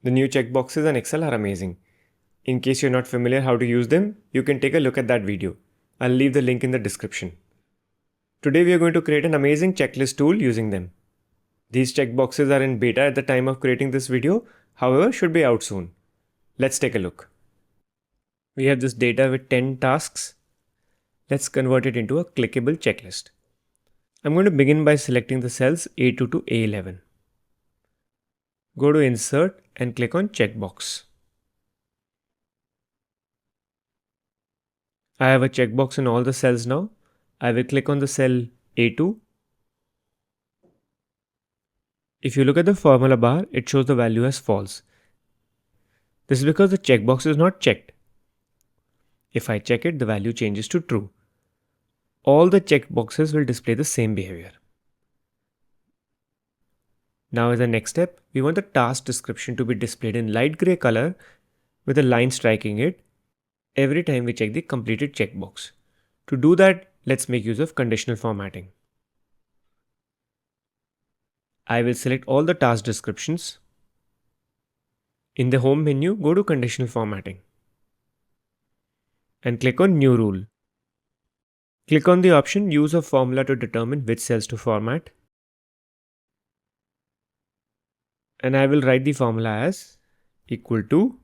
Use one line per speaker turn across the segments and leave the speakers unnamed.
The new checkboxes in Excel are amazing. In case you're not familiar how to use them, you can take a look at that video. I'll leave the link in the description. Today we are going to create an amazing checklist tool using them. These checkboxes are in beta at the time of creating this video, however should be out soon. Let's take a look. We have this data with 10 tasks. Let's convert it into a clickable checklist. I'm going to begin by selecting the cells A2 to A11. Go to Insert and click on Checkbox. I have a checkbox in all the cells now. I will click on the cell A2. If you look at the formula bar, it shows the value as false. This is because the checkbox is not checked. If I check it, the value changes to true. All the checkboxes will display the same behavior. Now as the next step, we want the task description to be displayed in light gray color with a line striking it every time we check the completed checkbox. To do that, let's make use of conditional formatting. I will select all the task descriptions. In the home menu, go to conditional formatting and click on New Rule. Click on the option Use a formula to determine which cells to format. And I will write the formula as equal to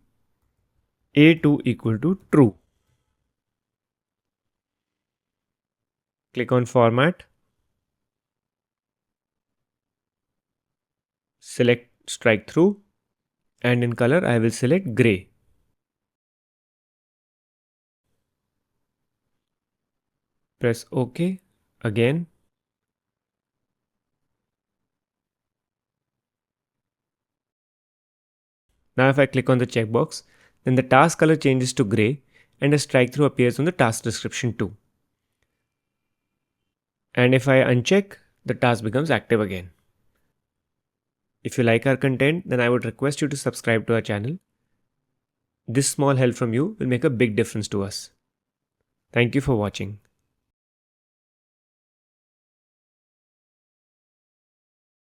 A2 equal to true. Click on Format. Select Strike Through. And in color, I will select gray. Press OK again. Now if I click on the checkbox, then the task color changes to gray and a strike through appears on the task description too. And if I uncheck, the task becomes active again. If you like our content, then I would request you to subscribe to our channel. This small help from you will make a big difference to us. Thank you for watching.